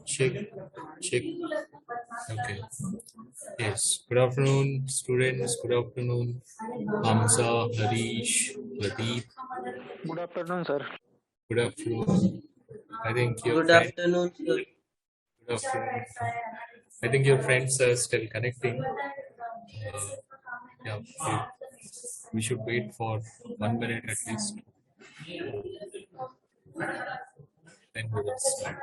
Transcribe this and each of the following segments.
Check. Check. Okay. Yes. Good afternoon, students. Good afternoon, Hamza, Harish, Pradeep. Good afternoon, sir. Good afternoon. I think your Good friend. afternoon, sir. Good afternoon. I think your friends are still connecting. Yeah. We should wait for 1 minute at least. Then we will start.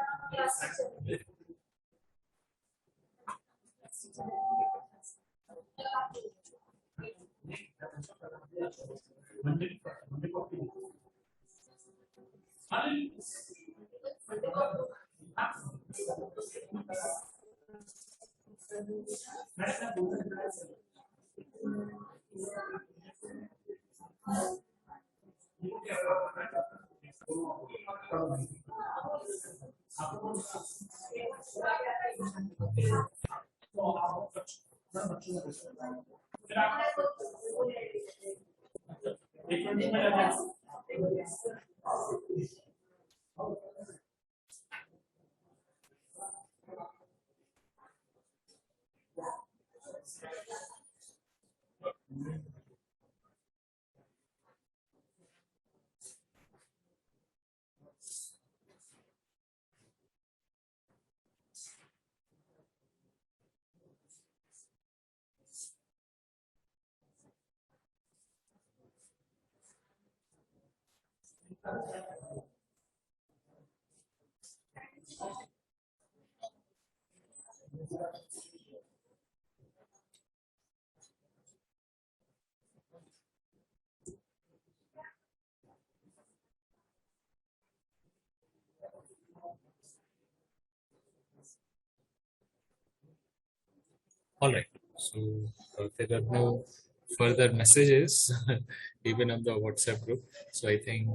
All right. So there are no further messages, even on the WhatsApp group. So I think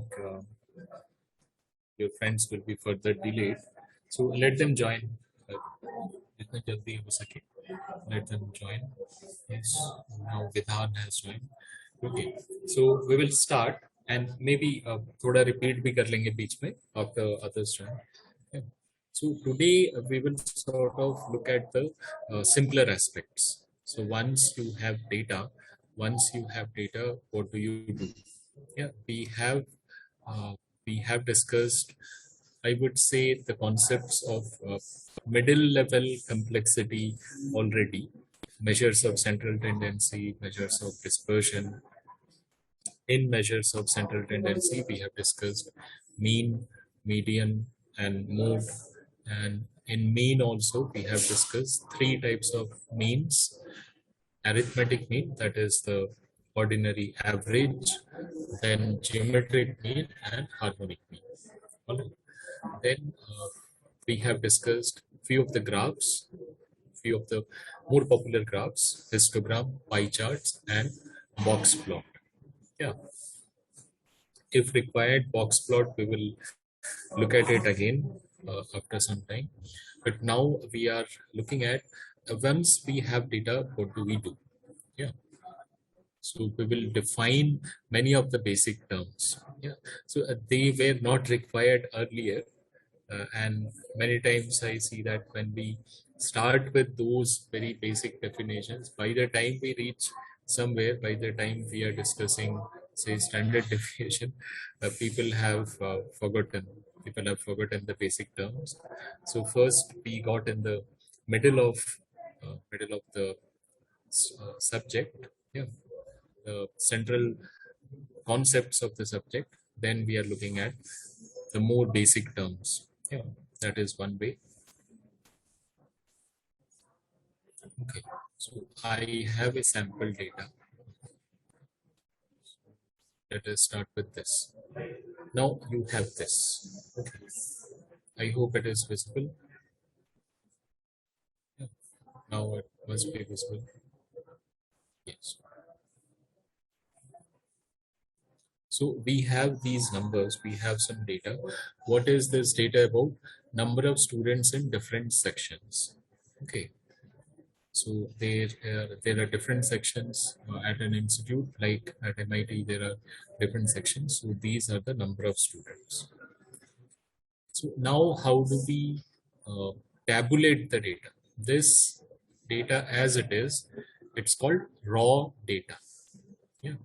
your friends will be further delayed. So let them join. जितना जल्दी हो सके. Let them join. Yes. Now Vidhan has joined. Okay. So we will start and maybe थोड़ा repeat भी कर लेंगे बीच में after others join. Okay. So today we will sort of look at the simpler aspects. So once you have data, what do you do? Yeah, we have discussed, I would say, the concepts of middle level complexity already. Measures of central tendency, measures of dispersion. In measures of central tendency, we have discussed mean, median, and mode. And in mean also, we have discussed three types of means. Arithmetic mean, that is the ordinary average, then geometric mean, and harmonic mean. All right. Then we have discussed few of the graphs, few of the more popular graphs, histogram, pie charts, and box plot. Yeah. If required, box plot, we will look at it again after some time. But now we are looking at once we have data, what do we do? Yeah. So we will define many of the basic terms. Yeah. So they were not required earlier. And many times I see that when we start with those very basic definitions, by the time we reach somewhere, by the time we are discussing, say, standard deviation, people have forgotten the basic terms. So first we got in the middle of the subject, yeah, the central concepts of the subject. Then we are looking at the more basic terms. Yeah, that is one way. Okay, so I have a sample data. Let us start with this. Now you have this. Okay. I hope it is visible. Yeah. Now it must be visible. Yes. So we have these numbers, we have some data. What is this data about? Number of students in different sections. Okay. So there are different sections at an institute, like at MIT there are different sections. So these are the number of students. So now how do we tabulate the data? This data as it is, it's called raw data. Yeah.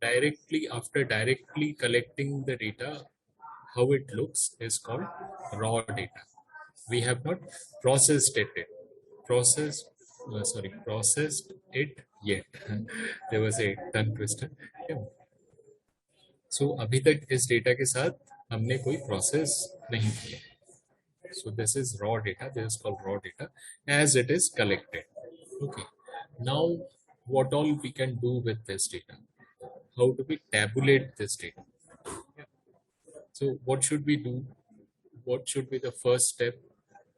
Directly collecting the data, how it looks is called raw data. We have not processed it yet. Processed it yet. There was a tongue twister. Yeah. So अभी तक इस data के साथ हमने कोई process नहीं किया. So this is raw data. This is called raw data as it is collected. Okay. Now, what all we can do with this data? How do we tabulate this data? So what should we do? What should be the first step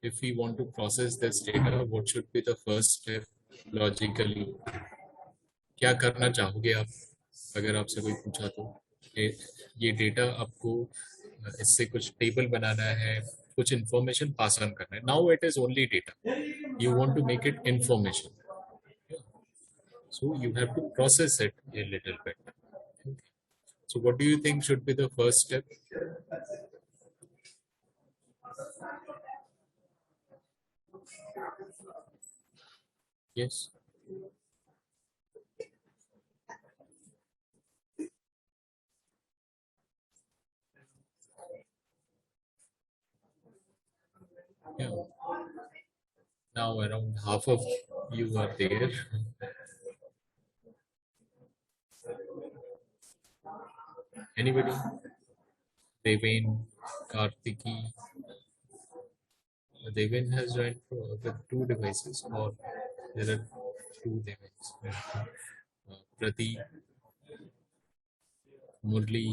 if we want to process this data? What should be the first step logically? क्या करना चाहोगे आप अगर आपसे कोई पूछा तो ये डेटा आपको इससे कुछ टेबल बनाना है, कुछ इंफॉर्मेशन पास ऑन करना है. Now it is only data, you want to make it information, so you have to process it a little bit. So what do you think should be the first step? Yes. Yeah. Now around half of you are there. Anybody? Devin, Kartiki. Devin has joined with two devices, or there are two devices. Pradeep, Murli.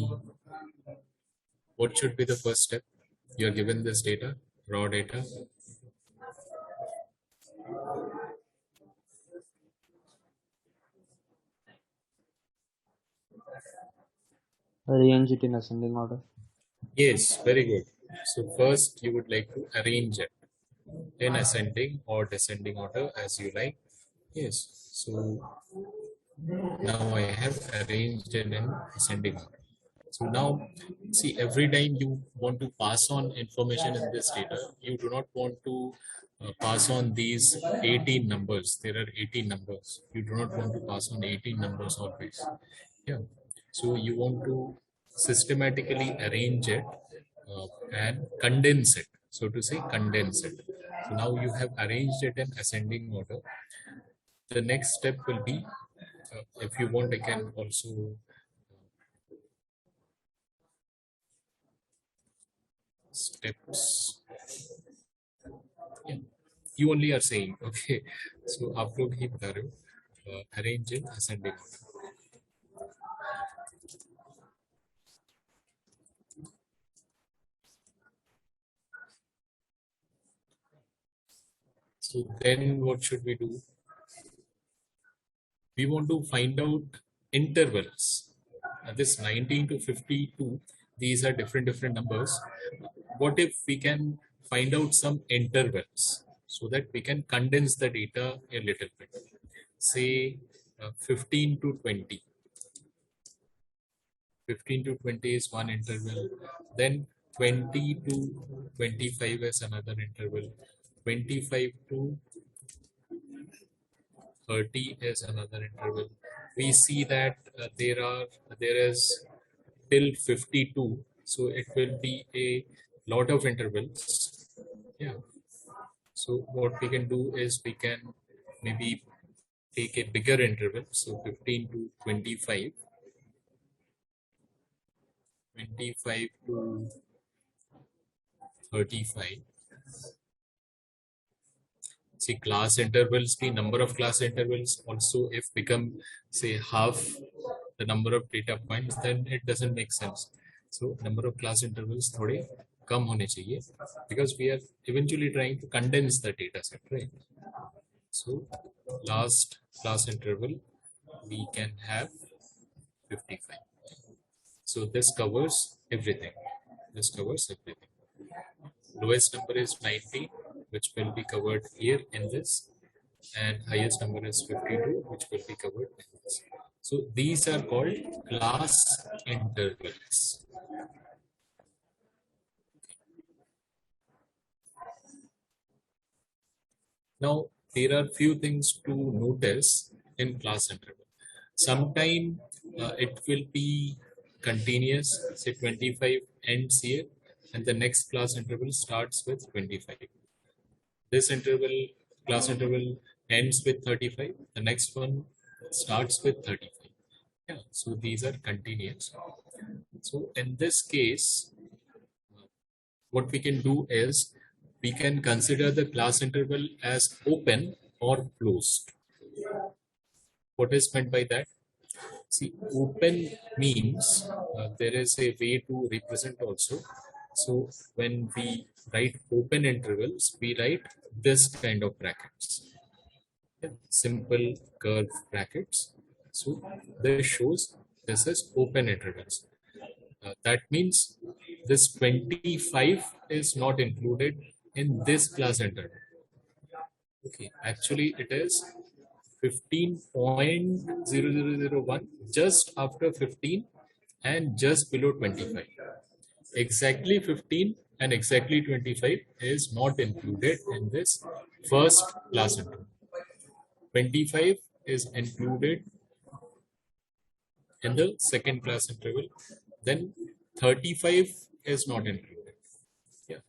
What should be the first step? You are given this data, raw data. Arrange it in ascending order. Yes, very good. So first you would like to arrange it in ascending or descending order as you like. Yes. So now I have arranged it in ascending order. So now, see, every time you want to pass on information in this data, you do not want to pass on these 18 numbers. There are 18 numbers. You do not want to pass on 18 numbers always. Yeah. So you want to systematically arrange it and condense it. So to say, condense it. So now you have arranged it in ascending order. The next step will be, if you want, I can also steps. Yeah. You only are saying, okay. So आप लोग ही बता रहे हो, arrange in ascending order. So then what should we do? We want to find out intervals. This 19 to 52, these are different numbers. What if we can find out some intervals so that we can condense the data a little bit? Say 15 to 20. 15 to 20 is one interval. Then 20 to 25 is another interval. 25 to 30 is another interval. We see that there is till 52, so it will be a lot of intervals. Yeah. So what we can do is we can maybe take a bigger interval. So 15 to 25, 25 to 35. See, class intervals, the number of class intervals also, if become say half the number of data points, then it doesn't make sense. So number of class intervals थोड़े कम होने चाहिए, because we are eventually trying to condense the data set, right? So last class interval we can have 55. So this covers everything. This covers everything. Lowest number is 90, which will be covered here in this, and highest number is 52, which will be covered in this. So these are called class intervals. Now, there are few things to notice in class interval. Sometime it will be continuous, say 25 ends here, and the next class interval starts with 25. This interval, class interval ends with 35, the next one starts with 35. Yeah, so these are continuous. So in this case, what we can do is we can consider the class interval as open or closed. What is meant by that? See, open means there is a way to represent also. So when we write open intervals, we write this kind of brackets. Yeah, simple curved brackets. So this shows this is open intervals. That means this 25 is not included in this class interval. Okay, actually it is 15.0001, just after 15 and just below 25. Exactly 15 and exactly 25 is not included in this first class interval. 25 is included in the second class interval, then 35 is not included. Yeah.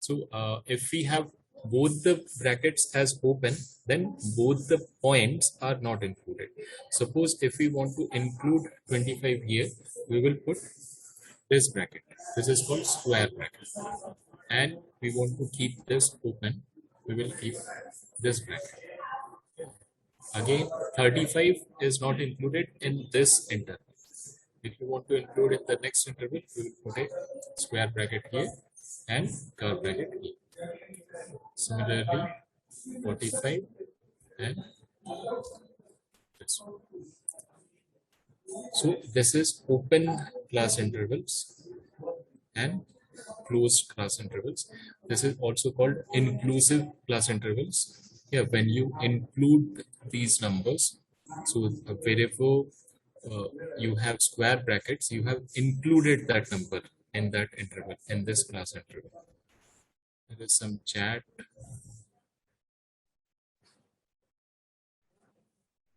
So if we have both the brackets as open, then both the points are not included. Suppose if we want to include 25 here, we will put this bracket. This is called square bracket. And we want to keep this open, we will keep this bracket. Again, 35 is not included in this interval. If you want to include in the next interval, we will put a square bracket here and curve bracket here. Similarly, 45 and this one. So this is open class intervals and closed class intervals. This is also called inclusive class intervals. Yeah, when you include these numbers, so wherever you have square brackets, you have included that number in that interval, in this class interval. There is some chat.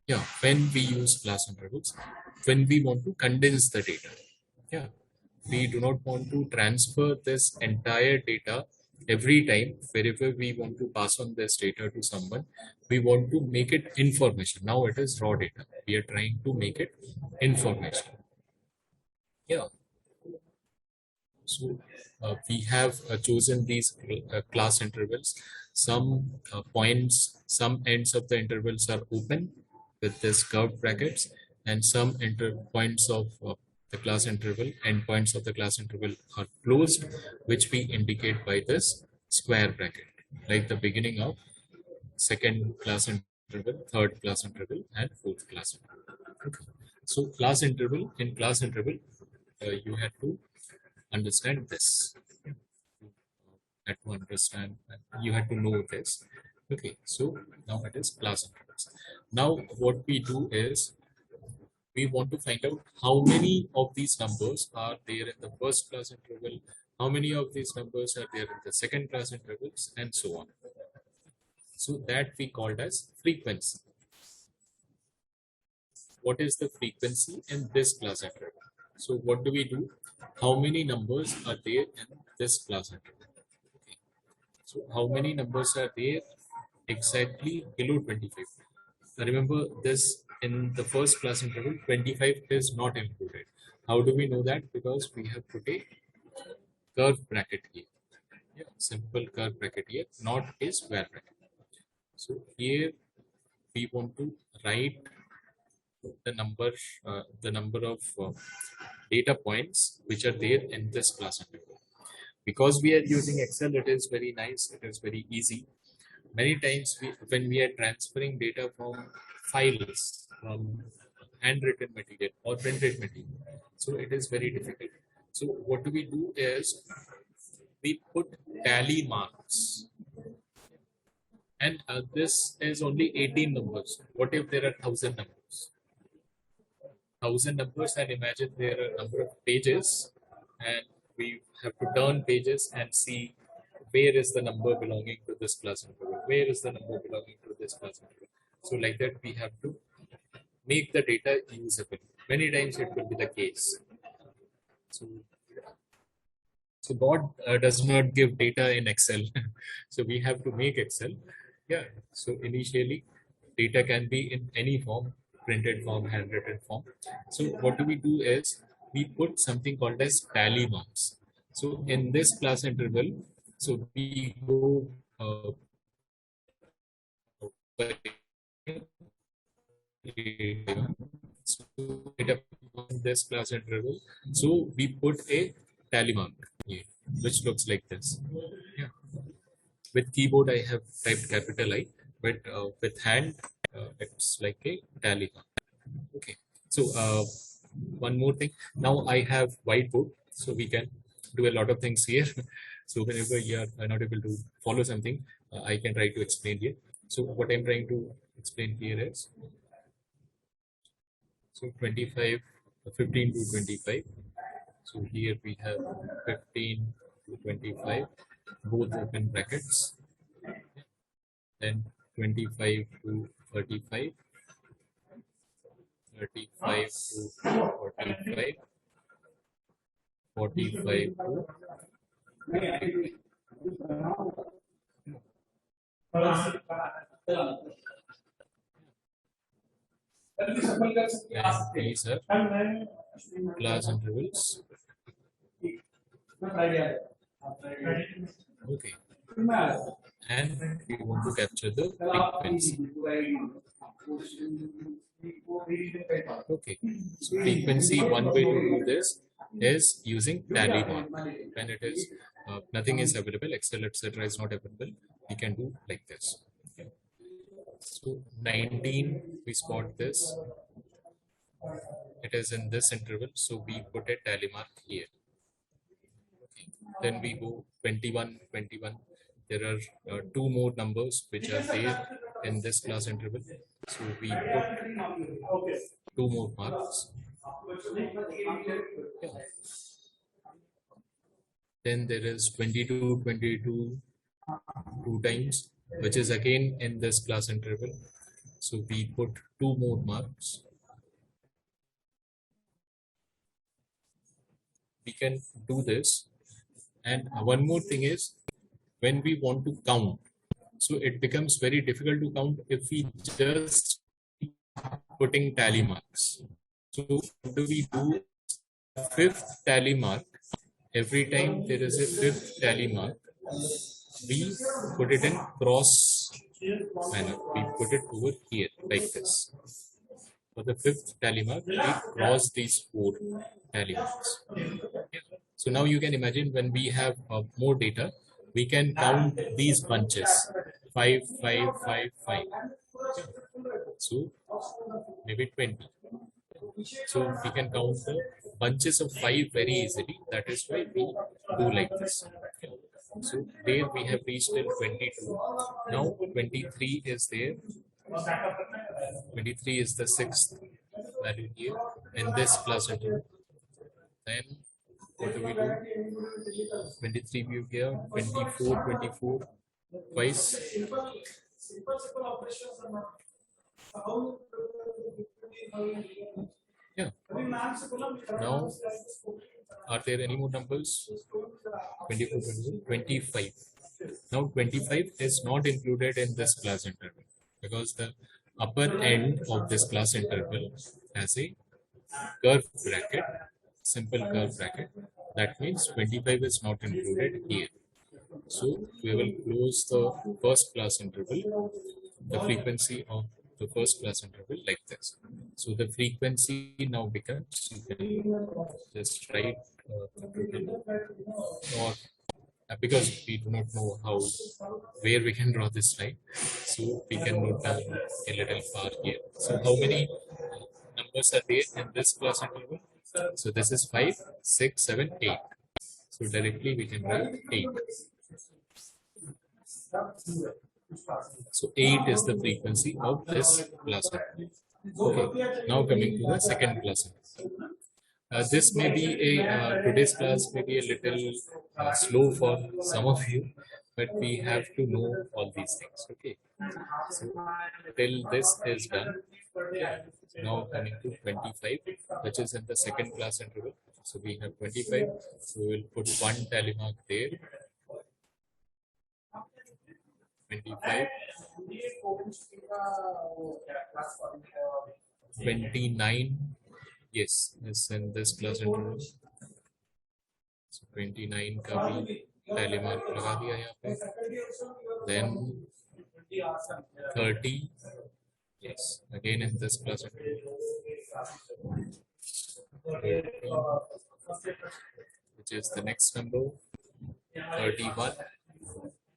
Yeah, when we use class intervals, when we want to condense the data. Yeah, we do not want to transfer this entire data every time. Wherever we want to pass on this data to someone, we want to make it information. Now it is raw data. We are trying to make it information. Yeah. So we have chosen these class intervals. Some points, some ends of the intervals are open with this curved brackets, and some points of the class interval, endpoints of the class interval are closed, which we indicate by this square bracket, like the beginning of second class interval, third class interval, and fourth class interval. Okay. So class interval, in class interval, you have to understand this. You had to understand, you had to know this. Okay, so now it is class intervals. Now what we do is we want to find out how many of these numbers are there in the first class interval, how many of these numbers are there in the second class intervals, and so on. So that we called as frequency. What is the frequency in this class interval? So what do we do? How many numbers are there in this class interval? Okay. So how many numbers are there exactly below 25? Remember this, in the first class interval, 25 is not included. How do we know that? Because we have put a curve bracket here. Yeah, simple curve bracket here, not a square bracket. So here we want to write the number of data points which are there in this class interval. Because we are using Excel, it is very nice, it is very easy. Many times when we are transferring data from files, from handwritten material or printed material, so it is very difficult. So what do we do is we put tally marks, and this is only 18 numbers. What if there are 1,000 numbers? 1,000 numbers, and imagine there are a number of pages, and we have to turn pages and see where is the number belonging to this class interval, where is the number belonging to this class interval. So like that we have to make the data usable. Many times it will be the case. So God does not give data in Excel. So we have to make Excel. Yeah. So initially data can be in any form, printed form, handwritten form. So what do we do is we put something called as tally marks. So in this class interval, so we go by so data on this class interval. So we put a tally mark here, which looks like this. Yeah. With keyboard, I have typed capital I, but with hand, it's like a tally mark. Okay. So one more thing. Now I have whiteboard, so we can do a lot of things here. So whenever you are not able to follow something, I can try to explain here. So what I'm trying to explain here is, so 25, 15 to 25. So here we have 15 to 25, both open brackets. Then 25 to 35, 35 to 45, 45 to 55. And these are class intervals. Okay. And we want to capture the frequency. Okay. So frequency, one way to do this is using tally mark. When it is nothing is available, Excel etc. is not available, we can do like this. Okay. So 19, we spot this. It is in this interval, so we put a tally mark here. Okay. Then we go 21, 21. There are two more numbers which are there in this class interval. So we put two more marks. Yeah. Then there is 22, 22, two times, which is again in this class interval. So we put two more marks. We can do this. And one more thing is, when we want to count, so it becomes very difficult to count if we just putting tally marks. So what do we do? Fifth tally mark. Every time there is a fifth tally mark, we put it in cross manner. We put it over here like this. For the fifth tally mark, we cross these four tally marks. So now you can imagine when we have more data, we can count these bunches 5, 5, 5, 5. So maybe 20. So we can count the bunches of 5 very easily. That is why we do like this. So there we have reached till 22. Now 23 is there. 23 is the sixth value here in this class interval. Then what do we do? 23 view here, 24, 24 twice. Yeah. Now, are there any more numbers? 24, 25. Now 25 is not included in this class interval because the upper end of this class interval has a curve bracket, simple curve bracket. That means 25 is not included here. So we will close the first class interval, the frequency of the first class interval like this. So the frequency now becomes, you can just write or because we do not know where we can draw this line, so we can note down a little far here. So how many numbers are there in this class interval? So this is 5, 6, 7, 8. So directly we can write 8. So 8 is the frequency of this class interval. Okay, now coming to the second class interval. This may be a today's class may be a little slow for some of you. but we have to know all these things. Okay, so till this is done. Now coming to 25, which is in the second class interval. So we have 25. So we will put one tally mark there. 25, 29. Yes, is in this class interval. So 29 का भी tally mark लगा दिया यहाँ पे. Then 30. Yes, again in this class interval. 30, which is the next number. 31.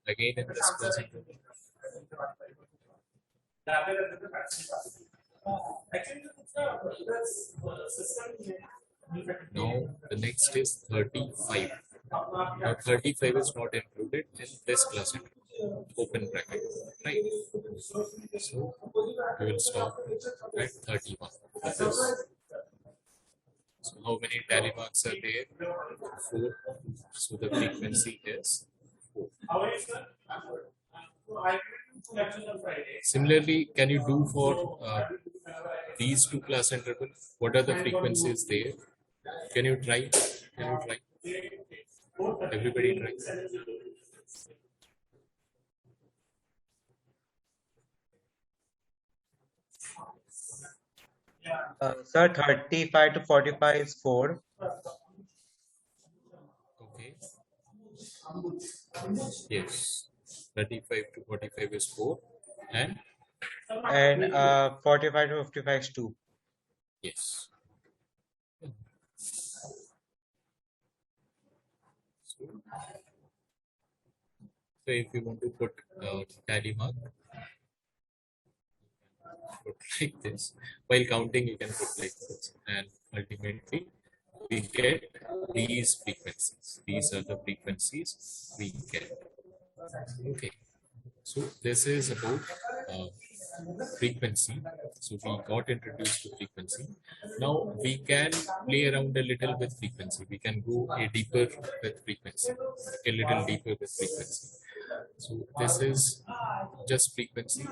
Again in this class interval. Now the next is 35. Now 35 is not included in this class interval. Open bracket, right? So we will stop at 31. So how many tally marks are there? 4. So the frequency is 4. Similarly, can you do for these two class intervals? What are the frequencies there? Can you try? Can you try? Everybody try. Sir, 35 to 45 is 4. Okay. Yes. 35 to 45 is 4. And 45 to 55 is 2. yes. So if you want to put tally mark, put like this. While counting, you can put like this. And ultimately, we get these frequencies. These are the frequencies we get. Okay. So this is about frequency. So we got introduced to frequency. Now we can play around a little with frequency. We can go a deeper with frequency, a little deeper with frequency. So this is just frequency.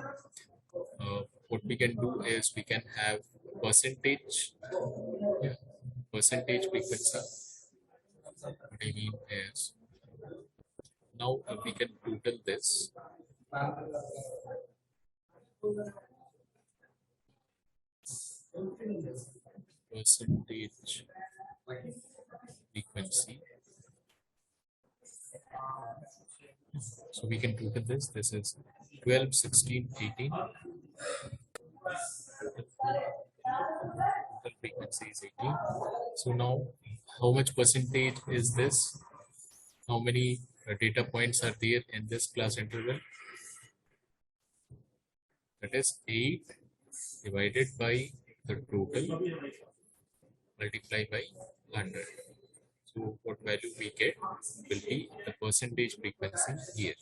What we can do is we can have percentage, percentage frequency. What I mean is now we can total this. Percentage frequency. So we can total this. This is 12, 16, 18. Total frequency is 18. So now, how much percentage is this? How many data points are there in this class interval? That is 8 divided by the total multiplied by 100. So what value we get will be the percentage frequency here.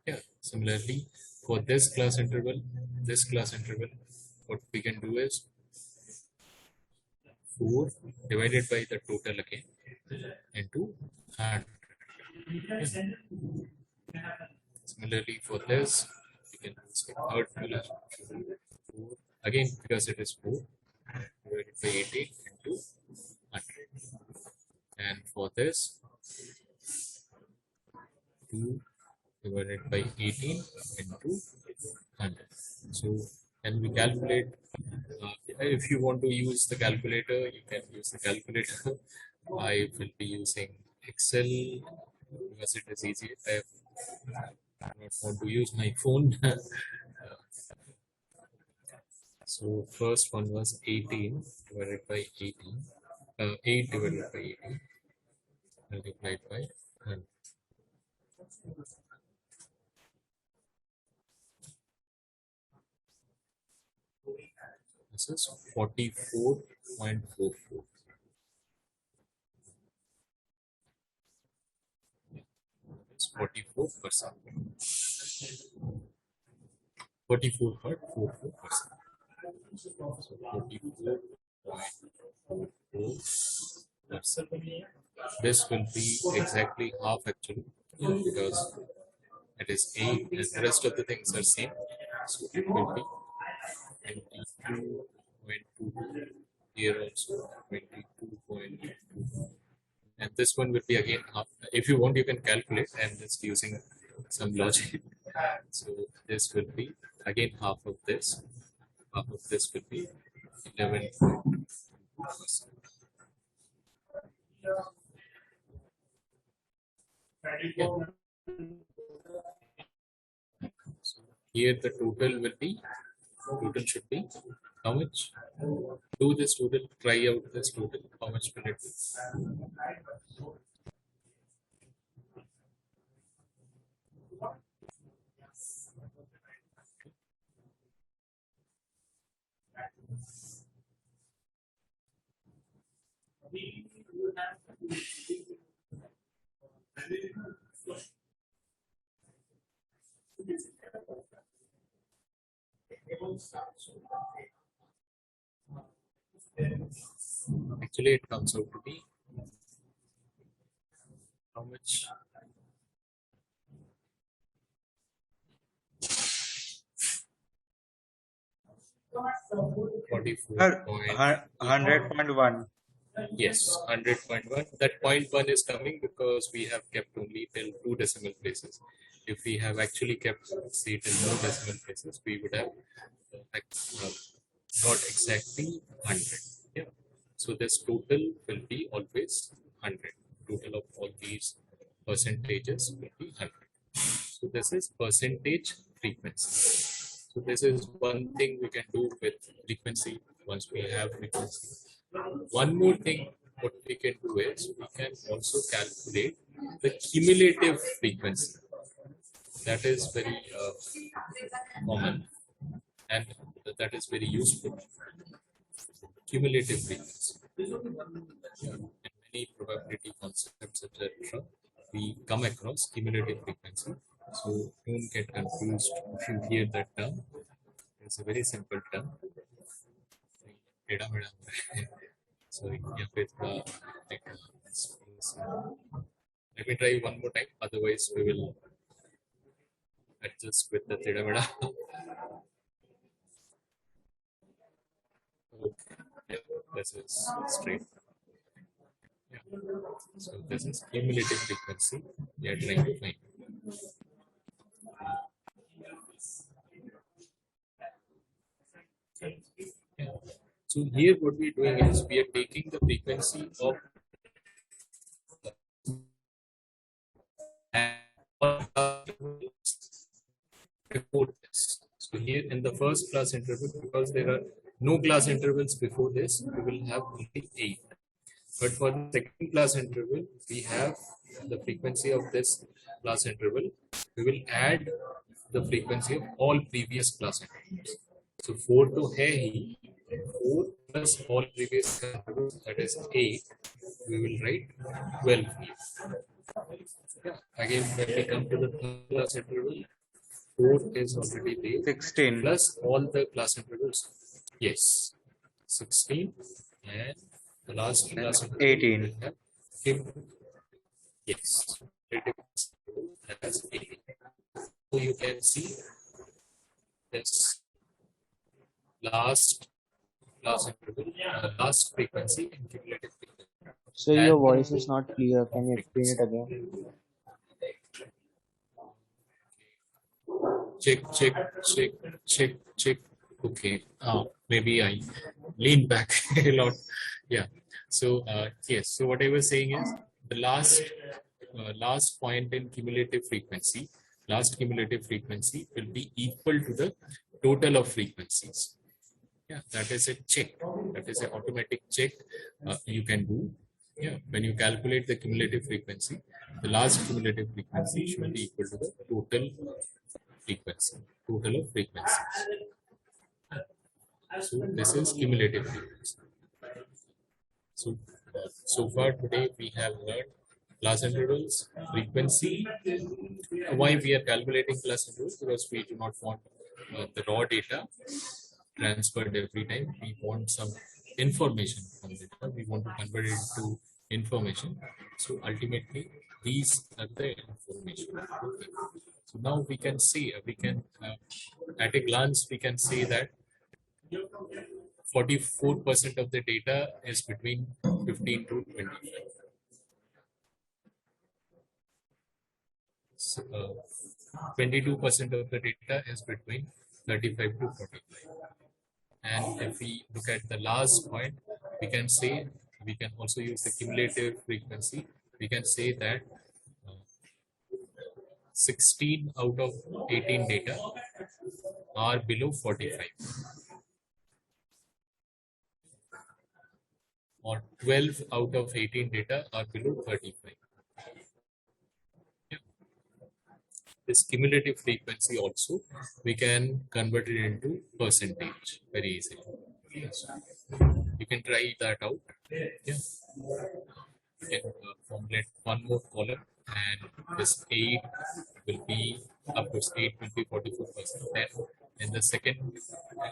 Yeah. Similarly, for this class interval, what we can do is 4 divided by the total again into 100. Similarly, for this, we can say third formula 4 again because it is 4 divided by 18 into 100. And for this, 2 divided by 18 into 100. So, can we calculate? If you want to use the calculator, you can use the calculator. I will be using Excel because it is easier. I do not want to use my phone. So first one was 18 divided by 18. 8 divided by 18 multiplied by 100. This is 44.44. It's 44%. 44 hurt, 44%. So 44.44%. This will be exactly half actually because That is A, and the rest of the things are same. So it will be 22.22. Here also 22.2. And this one will be again half. If you want, you can calculate. I'm just using some logic. So this will be again half of this. Half of this will be 11.2%. Yeah. So here the total should be how much? Do this total, try out this total. How much will it be? Actually, it comes out to be how much? Sir, 44.8. 100.1. Yes, 100.1. That 0.1 is coming because we have kept only till 2 decimal places. If we have actually kept, say, till no decimal places, we would have got exactly 100. Yeah. So this total will be always 100. Total of all these percentages will be 100. So this is percentage frequency. So this is one thing we can do with frequency once we have frequency. One more thing what we can do is we can also calculate the cumulative frequency. That is very common and that is very useful. Cumulative frequency. In many probability concepts, etc., we come across cumulative frequency. So don't get confused if you hear that term. It's a very simple term. Sorry, let me try one more time. Otherwise, we will adjust with the theta meta. Okay. Yeah, this is straight. Yeah. So this is cumulative frequency we are trying to find. Yeah. So here what we are doing is we are taking the frequency of before this. So here in the first class interval, because there are no class intervals before this, we will have only 8. But for the second class interval, we have the frequency of this class interval. We will add the frequency of all previous class intervals. So 4 to hai hi, 4 plus all previous intervals, that is 8. We will write 12 here. Yeah. Again, when we come to the third class interval, 4 is already there. 16. Plus all the class intervals. Yes. 16 and the last class interval 18. will have him. Yes. It has 18. So you can see this last class interval, last frequency and cumulative frequency. So your voice is not clear. Can you explain it again? Check. Okay. Maybe I lean back a lot. Yeah. So yes. So what I was saying is the last point in cumulative frequency. Last cumulative frequency will be equal to the total of frequencies. Yeah, that is a check. That is an automatic check you can do. Yeah, when you calculate the cumulative frequency, the last cumulative frequency should be equal to the total frequency, total of frequencies. So this is cumulative frequency. So far today we have learned class intervals, frequency. Why we are calculating class intervals? Because we do not want the raw data transferred every time. We want some information from data. We want to convert it to information. So ultimately, these are the information. Okay. So now we can see, we can at a glance we can see that 44% of the data is between 15 to 25. So, 22% of the data is between 35 to 45. And if we look at the last point, we can say, we can also use the cumulative frequency. We can say that 16 out of 18 data are below 45, or 12 out of 18 data are below 35. Yeah. This cumulative frequency also, we can convert it into percentage very easily. Yes. You can try that out. Yeah. You can formulate one more column, and this 8 will be, of course, 8 will be 44%. Then in the second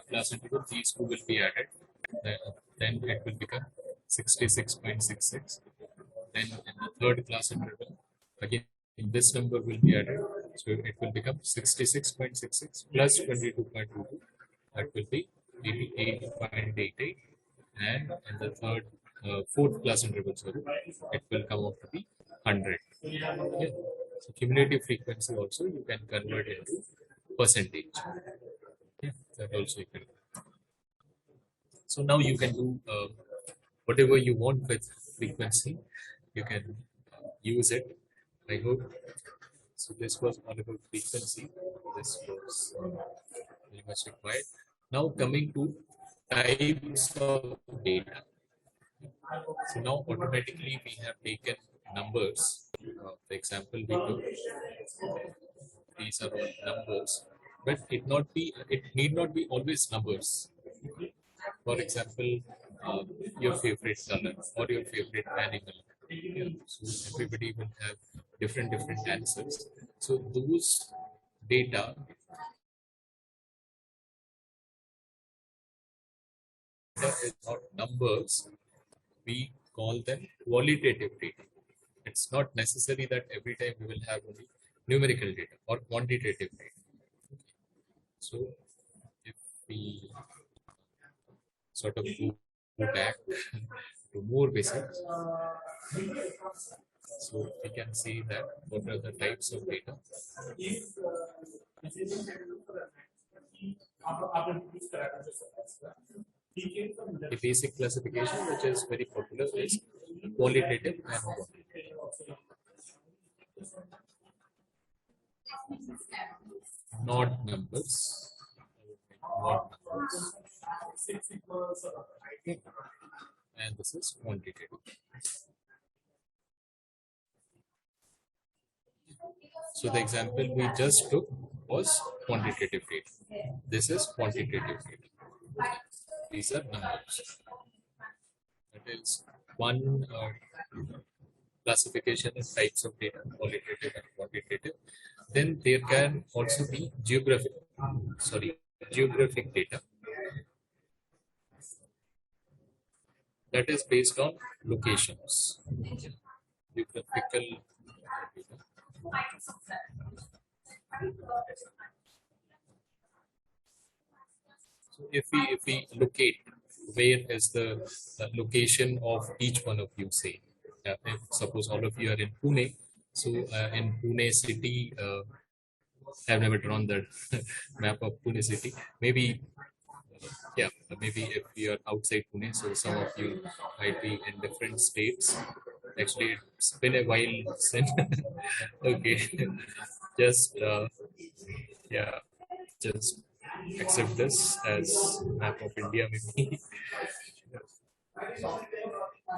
class interval, these two will be added. Then it will become 66.66. Then in the third class interval, again this number will be added. So it will become 66.66 plus 22.22. That will be 88.88. And in the fourth class interval, sorry, it will come out to be 100. Yeah. So cumulative frequency also you can convert into percentage. Yeah, that also you can. So now you can do whatever you want with frequency. You can use it. I hope. So this was all about frequency. This was very much required. Now coming to types of data. So now automatically we have taken numbers. For example, we took these are all numbers, but it need not be always numbers. For example, your favorite color or your favorite animal. Yeah. So everybody will have different answers. So those data is not numbers. We call them qualitative data. It's not necessary that every time we will have only numerical data or quantitative data. So if we sort of go back to more basics, so we can see that what are the types of data. The basic classification, which is very popular, is qualitative and quantitative. Not numbers. Not numbers. And this is quantitative. So the example we just took was quantitative data. This is quantitative data. These are numbers. That is one classification of types of data, qualitative and quantitative. Then there can also be geographic data that is based on locations. Geographical data. So if we locate where is the location of each one of you, say, if suppose all of you are in Pune, so in Pune city, I've never drawn that map of Pune city. Maybe yeah, maybe if you are outside Pune, so some of you might be in different states. Actually, it's been a while since. Okay, just yeah, just accept this as map of India, maybe.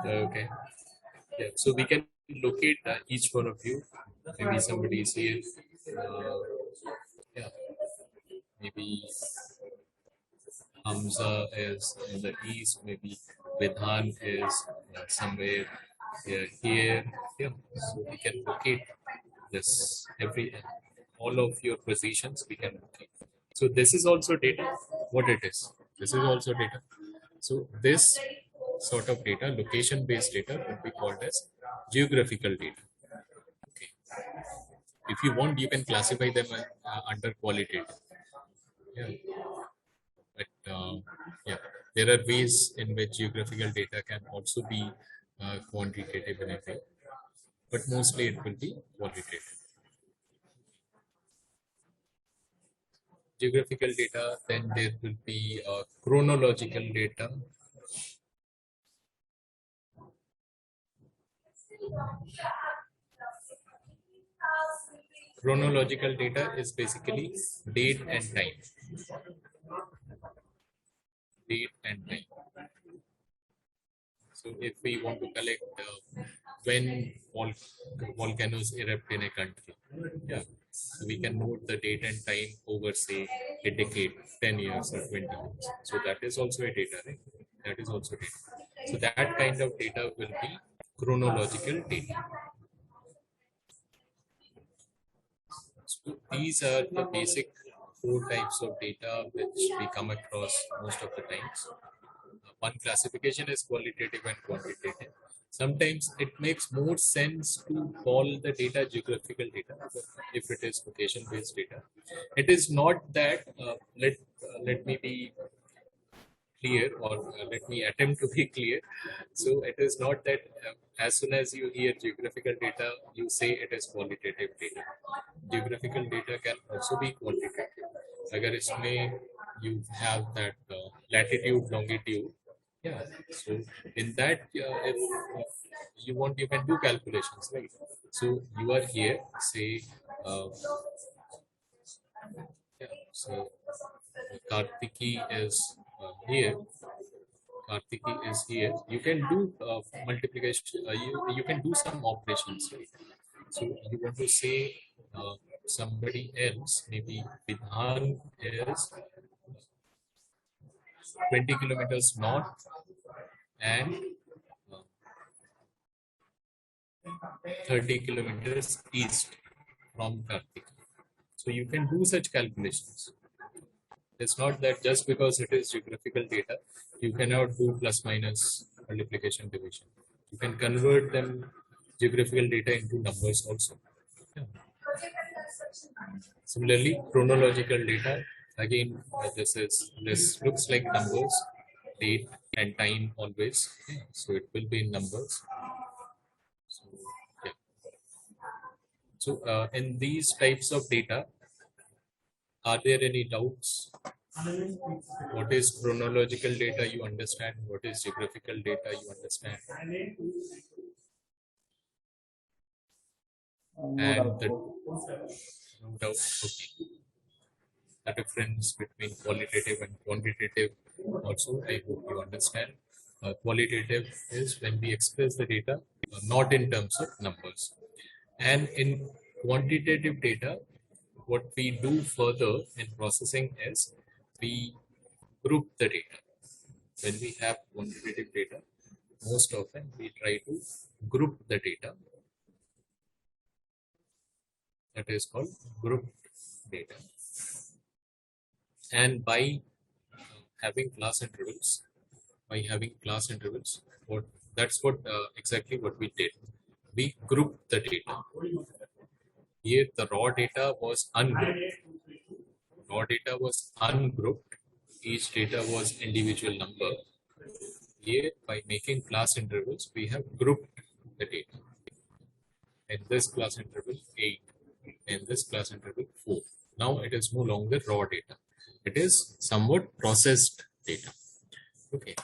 Okay, yeah. So we can locate each one of you. Maybe somebody is here. Yeah, maybe Hamza is in the east. Maybe Vidhan is somewhere here. Yeah, so we can locate this all of your positions. We can locate. So this is also data. What it is? This is also data. So this sort of data, location-based data, would be called as geographical data. Okay. If you want, you can classify them under qualitative. Yeah. But yeah, there are ways in which geographical data can also be quantitative in a way, but mostly it will be qualitative. Geographical data, then there will be chronological data. Chronological data is basically date and time. Date and time. So if we want to collect when volcanoes erupt in a country, yeah, so we can note the date and time over, say, a decade, 10 years or 20 years. So that is also a data, right? That is also data. So that kind of data will be chronological data. So these are the basic four types of data which we come across most of the times. One classification is qualitative and quantitative. Sometimes it makes more sense to call the data geographical data if it is location based data. It is not that let me be clear, or let me attempt to be clear. So it is not that as soon as you hear geographical data, you say it is qualitative data. Geographical data can also be quantitative. अगर इसमें you have that latitude, longitude, yeah. So in that, if you want, you can do calculations, right? So you are here, say, uh, yeah. So Kartiki is here. Kartiki is here. You can do multiplication. You can do some operations, right? So you want to say somebody else, maybe Vidhan is 20 kilometers north and uh, 30 kilometers east from Kartik. So you can do such calculations. It's not that just because it is geographical data, you cannot do plus minus multiplication division. You can convert them geographical data into numbers also. Yeah. Similarly, chronological data, again, this looks like numbers, date and time always. Yeah. So it will be in numbers. So, yeah. So in these types of data, are there any doubts? What is chronological data? You understand. What is geographical data? You understand. No And doubt, the sir. no doubt, okay, the difference between qualitative and quantitative also, I hope you understand. Qualitative is when we express the data not in terms of numbers. And in quantitative data, what we do further in processing is we group the data. When we have quantitative data, most often we try to group the data. That is called grouped data. And by having class intervals, what that's what exactly what we did. We grouped the data. Here the raw data was ungrouped. Raw data was ungrouped. Each data was individual number. Here, by making class intervals, we have grouped the data. In this class interval 8, in this class interval 4. Now it is no longer raw data. It is somewhat processed data. Okay.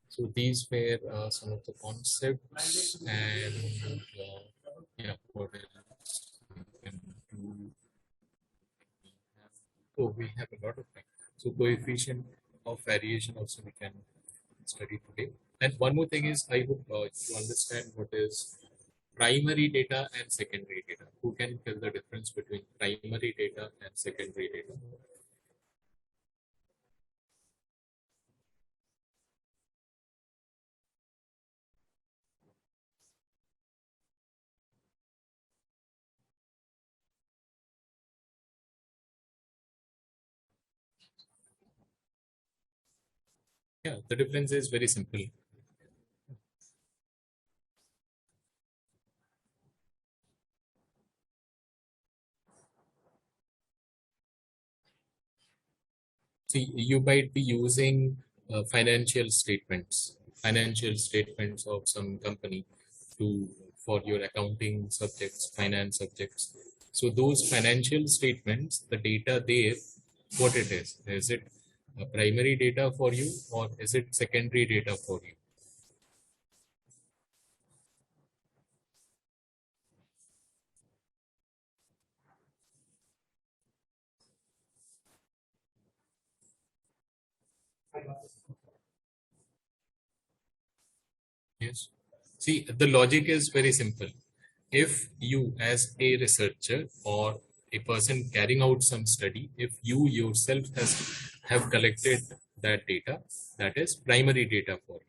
So these were some of the concepts, and yeah, what else we can do? Oh, we have a lot of time. So coefficient of variation also we can study today. And one more thing is, I hope you understand what is primary data and secondary data. Who can tell the difference between primary data and secondary data? Yeah, the difference is very simple. See, you might be using financial statements of some company to for your accounting subjects, finance subjects. So those financial statements, the data there, what it is it primary data for you or is it secondary data for you? Yes. See, the logic is very simple. If you, as a researcher or a person carrying out some study, if you yourself have collected that data, that is primary data for you.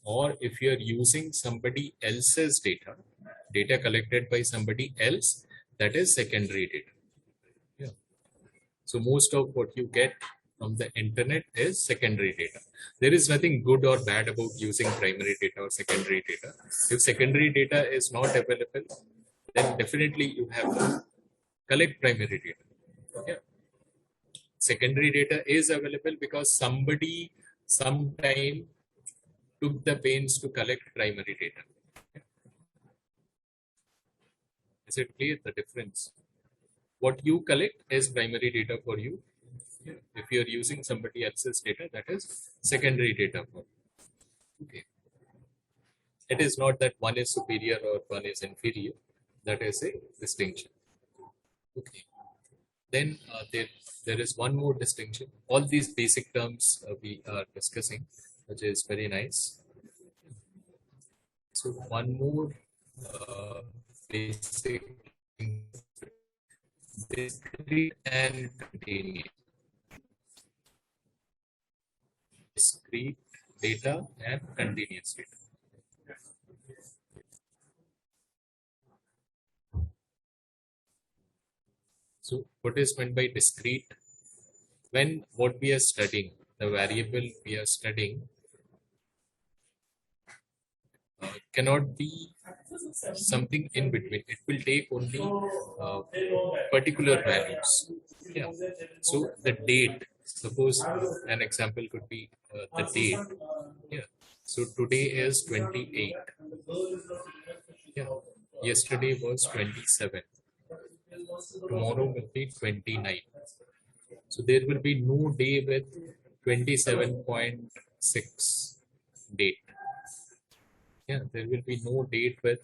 Or if you are using somebody else's data collected by somebody else, that is secondary data. Yeah. So most of what you get from the internet is secondary data. There is nothing good or bad about using primary data or secondary data. If secondary data is not available, then definitely you have to collect primary data. Yeah. Secondary data is available because somebody sometime took the pains to collect primary data. Is it clear the difference? What you collect is primary data for you. If you are using somebody else's data, that is secondary data for you. Okay. It is not that one is superior or one is inferior. That is a distinction. Okay. Then there is one more distinction. All these basic terms we are discussing, which is very nice. So one more basic thing, discrete and continuous. Discrete data and continuous data. So what is meant by discrete? When what we are studying, the variable we are studying cannot be something in between. It will take only particular values. Yeah. So the date, suppose an example could be the date. Yeah. So today is 28. Yeah. Yesterday was 27. Tomorrow will be 29. So there will be no day with 27.6 date. Yeah, there will be no date with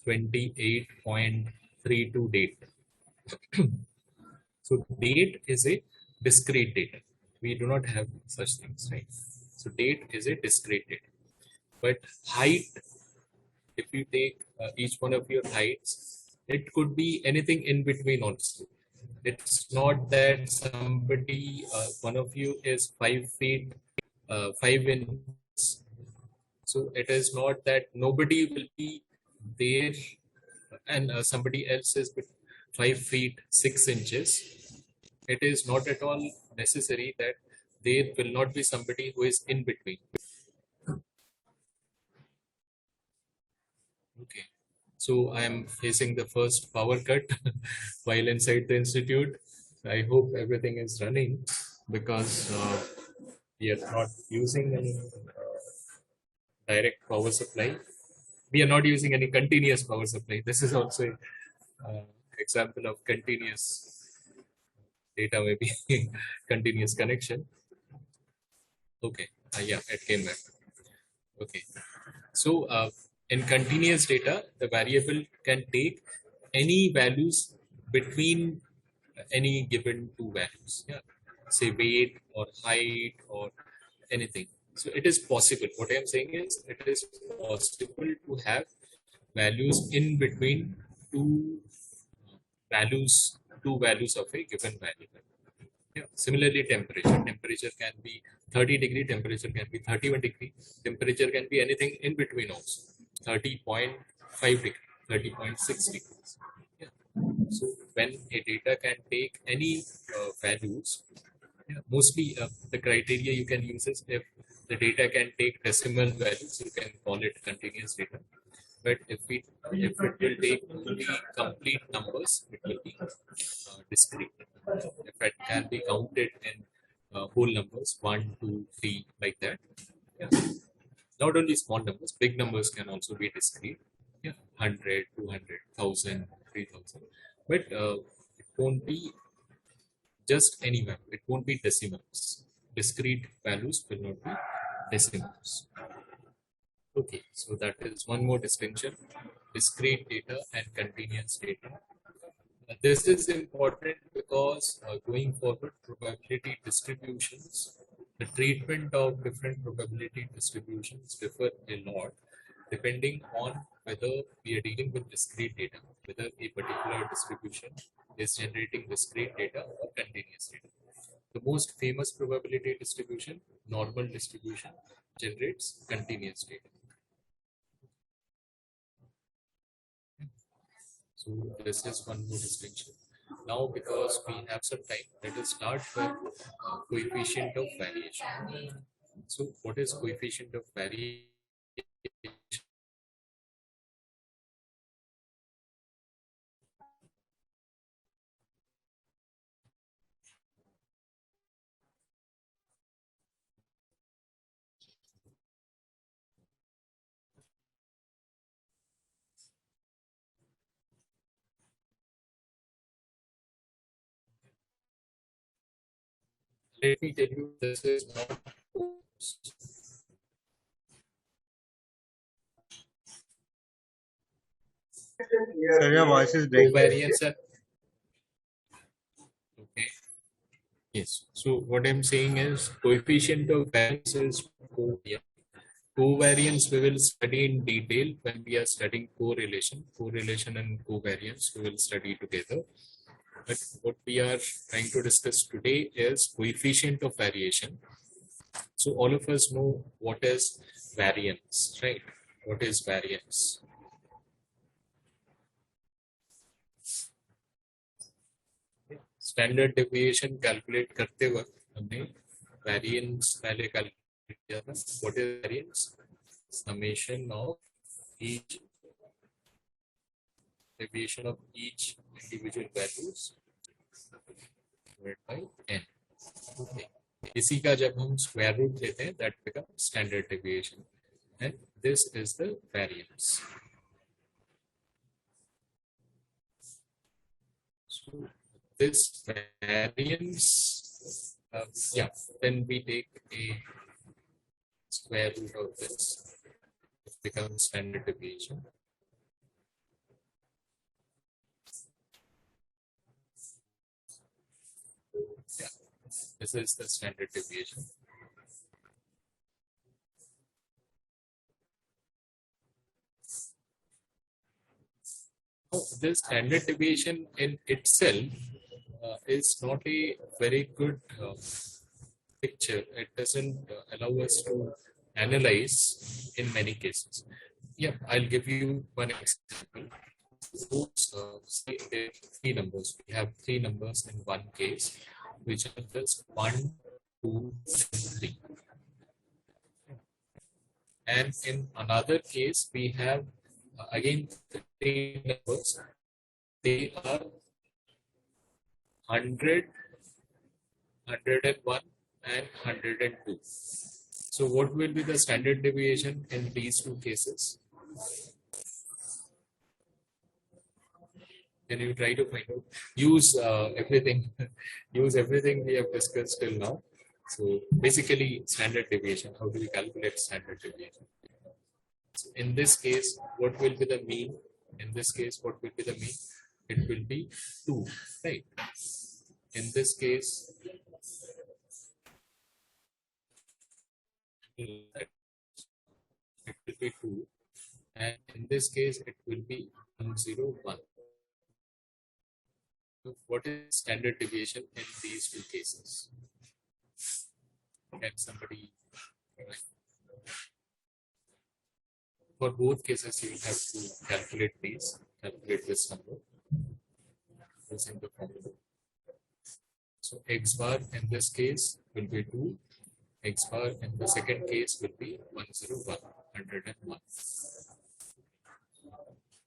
28.32 date. So date is a discrete data. We do not have such things, right? So date is a discrete data. But height, if you take each one of your heights, it could be anything in between also. It's not that somebody, one of you is 5 feet, 5 inches. So it is not that nobody will be there and somebody else is 5 feet 6 inches. It is not at all necessary that there will not be somebody who is in between. Okay. So I am facing the first power cut while inside the institute. I hope everything is running because we are not using any direct power supply. We are not using any continuous power supply. This is also an example of continuous data, maybe continuous connection. Okay, yeah, it came back. Okay, so in continuous data, the variable can take any values between any given two values. Yeah, say weight or height or anything. So it is possible. What I am saying is, it is possible to have values in between two two values of a given variable. Yeah. Similarly, temperature can be 30 degree, temperature can be 31 degree, temperature can be anything in between also, 30.5 degree, 30.6 degrees. Yeah. So when a data can take any values, yeah, mostly the criteria you can use is if the data can take decimal values, you can call it continuous data. But if it will take only complete numbers, it will be discrete. If it can be counted in whole numbers 1, 2, 3, like that. Yeah. Not only small numbers, big numbers can also be discrete. Yeah, 100, 200, 1000, 3000. But it won't be just any value. It won't be decimals. Discrete values will not be decimals. Okay, so that is one more distinction: discrete data and continuous data. This is important because going forward, probability distributions, the treatment of different probability distributions differ a lot depending on whether we are dealing with discrete data, whether a particular distribution is generating discrete data or continuous data. The most famous probability distribution, normal distribution, generates continuous data. So this is one more distinction. Now, because we have some time, let us start with coefficient of variation. So what is coefficient of variation? Let me tell you, this is not Sir, your voice is breaking. covariance. Okay. Yes. So what I'm saying is coefficient of variance is covariance. Covariance we will study in detail when we are studying correlation. Correlation and covariance we will study together. But what we are trying to discuss today is coefficient of variation. So all of us know what is variance, right? What is variance? Standard deviation calculate करते वक्त हमने variance पहले calculate किया था. What is variance? Summation of each deviation of each individual values divided by n. Okay. इसी का जब हम square root लेते हैं, that becomes standard deviation, and this is the variance. So this variance, yeah, then we take a square root of this, it becomes standard deviation. Yeah, this is the standard deviation. This standard deviation in itself is not a very good picture. It doesn't allow us to analyze in many cases. Yeah, I'll give you one example. Suppose say there are three numbers. We have three numbers in one case, which are just 1, 2, and 3. And in another case, we have again three numbers. They are 100, 101, and 102. So what will be the standard deviation in these two cases? Can you try to find out? Use everything. Use everything we have discussed till now. So basically, standard deviation. How do we calculate standard deviation? So in this case, what will be the mean? In this case, what will be the mean? It will be 2, right? In this case, it will be 2, and in this case, it will be 101. So what is standard deviation in these two cases? Can somebody? For both cases, you will have to calculate this number using the formula. So x bar in this case will be 2, x bar in the second case will be 101, 101.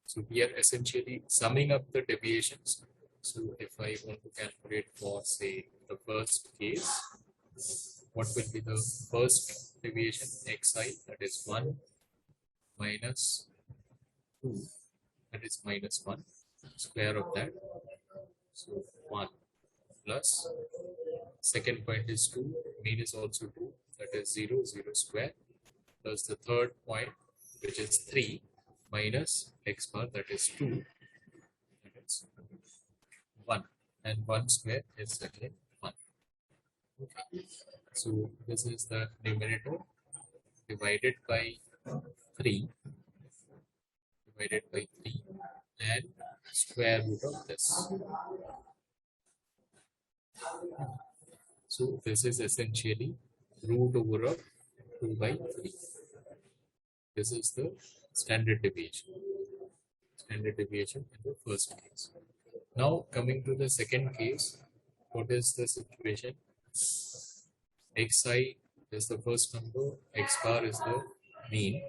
So we are essentially summing up the deviations. So if I want to calculate for, say, the first case, what will be the first deviation? Xi, that is 1 minus 2, that is minus 1, square of that. So 1 plus, second point is 2, mean is also 2, that is 0, 0 square, plus the third point, which is 3, minus x bar, that is 2, that is 1, and 1 square is again 1. Okay. So this is the numerator divided by 3, and square root of this. So this is essentially root over of 2 by 3. This is the standard deviation. Standard deviation in the first case. Now coming to the second case, what is the situation? Xi is the first number, x bar is the mean.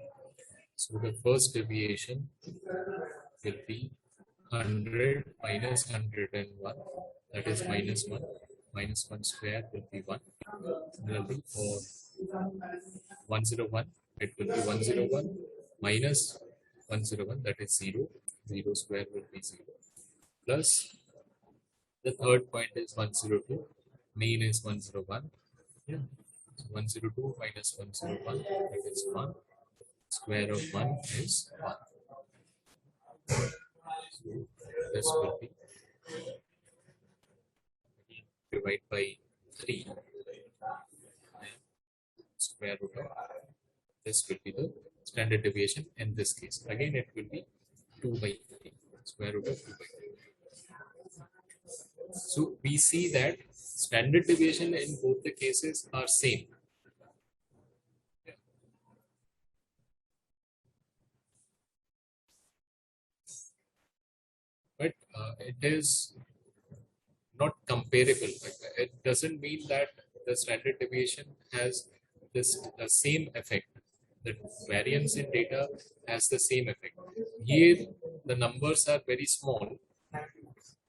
So the first deviation will be 100 minus 101, that is minus 1. Minus 1 square will be 1. Similarly, for 101, it will be 101 minus 101, that is 0. 0 square will be 0. Plus, the third point is 102. Mean is 101. Yeah. So 102 minus 101, that is 1. Square of 1 is 1. So this will be divided by 3. Square root of this will be the standard deviation in this case. Again, it will be 2 by 3. Square root of 2 by 3. So we see that standard deviation in both the cases are same. But it is not comparable. It doesn't mean that the standard deviation has this same effect. The variance in data has the same effect. Here, the numbers are very small.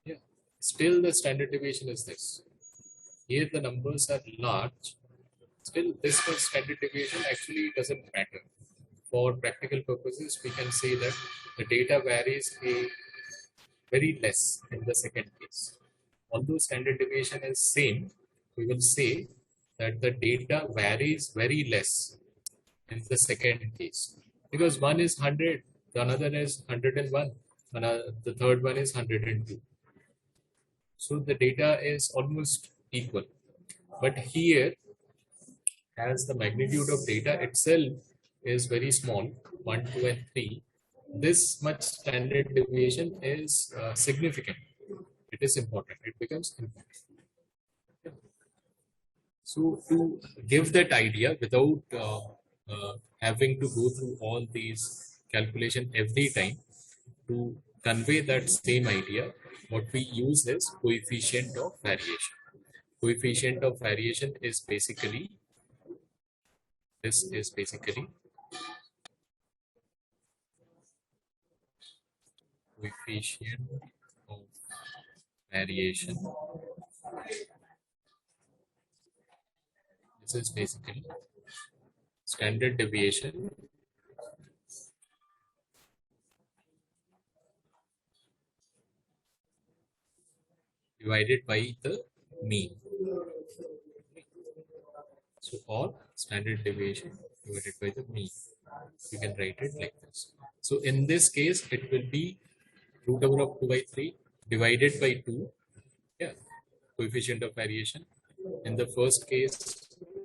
Yeah. Still, the standard deviation is this. Here, the numbers are large. Still, this much standard deviation actually doesn't matter. For practical purposes, we can say that the data varies very less in the second case. Although standard deviation is same, we will say that the data varies very less in the second case, because one is 100, the another is 101, the third one is 102. So the data is almost equal. But here, as the magnitude of data itself is very small, 1, 2, and 3, this much standard deviation is significant. It is important. It becomes important. So to give that idea without having to go through all these calculation every time, to convey that same idea, what we use is coefficient of variation. Coefficient of variation is basically, this is basically coefficient of variation. This is basically standard deviation divided by the mean. So, or standard deviation divided by the mean. You can write it like this. So, in this case, it will be root over of 2 by 3 divided by 2. Yeah, coefficient of variation. In the first case,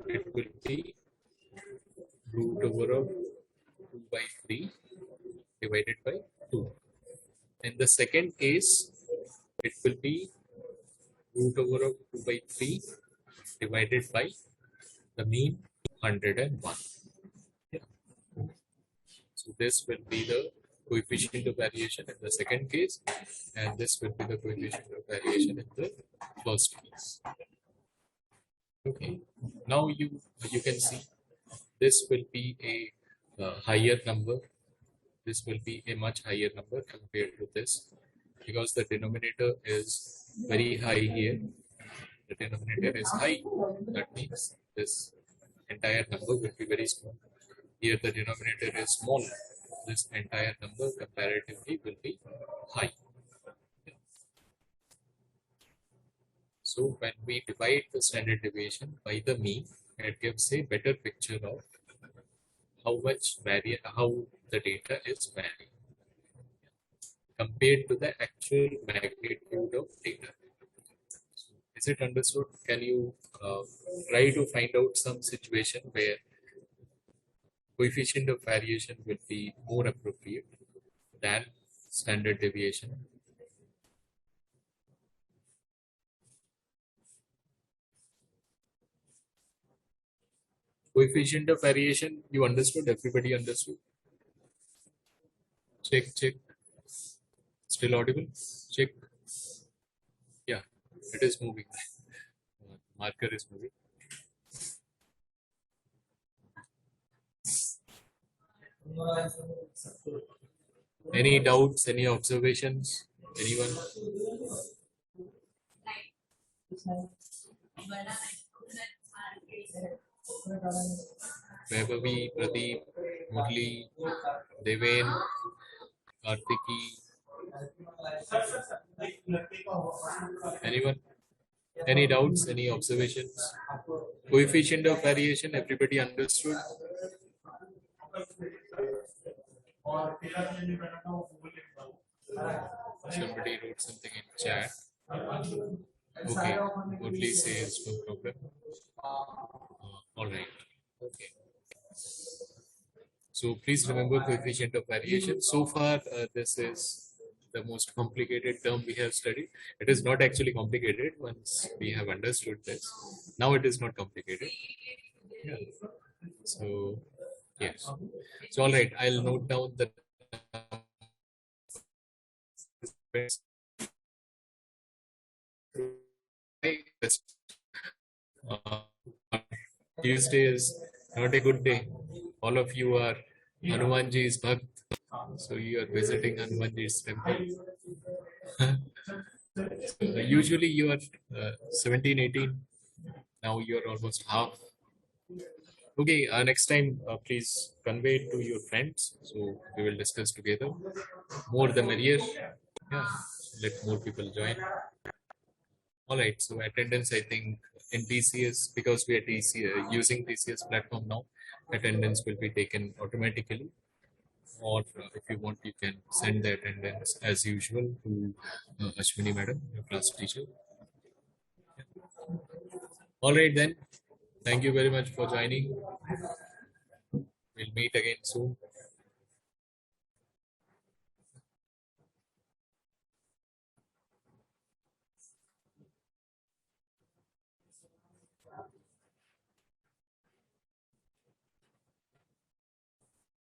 it will be root over of 2 by 3 divided by 2. In the second case, it will be root over of 2 by 3 divided by the mean 101. Yeah. So this will be the coefficient of variation in the second case, and this will be the coefficient of variation in the first case. Okay. Now you can see this will be a higher number. This will be a much higher number compared to this, because the denominator is very high here. the denominator is high, that means this entire number will be very small. Here the denominator is small, this entire number comparatively will be high. So when we divide the standard deviation by the mean, it gives a better picture of how the data is varying compared to the actual magnitude of data. Is it understood? Can you try to find out some situation where coefficient of variation will be more appropriate than standard deviation? Coefficient of variation, you understood? Everybody understood? Check, check. Still audible? Check. Yeah, it is moving. Marker is moving. Any doubts? Any observations? Anyone? Vaibhavi, Pradeep, Murli, Deven, Kartiki. Anyone? Any doubts? Any observations? Coefficient of variation, everybody understood? Somebody wrote something in chat. Okay, Murli says no problem. All right. Okay. So please remember coefficient of variation. So far, this is the most complicated term we have studied. It is not actually complicated once we have understood this. Now it is not complicated. Yeah. So, yes. So, all right, I'll note down the uh, Tuesday is not a good day. All of you are Hanumanji's Bhakt, so you are visiting Hanumanji's temple. Usually you are 17, 18. Now you are almost half. Okay, next time please convey it to your friends, so we will discuss together. More the merrier. Yeah, let more people join. All right, so attendance, I think in TCS, because we are using TCS platform now, attendance will be taken automatically. Or if you want, you can send the attendance as usual to Ashwini madam, your class teacher. All right then, thank you very much for joining. We'll meet again soon.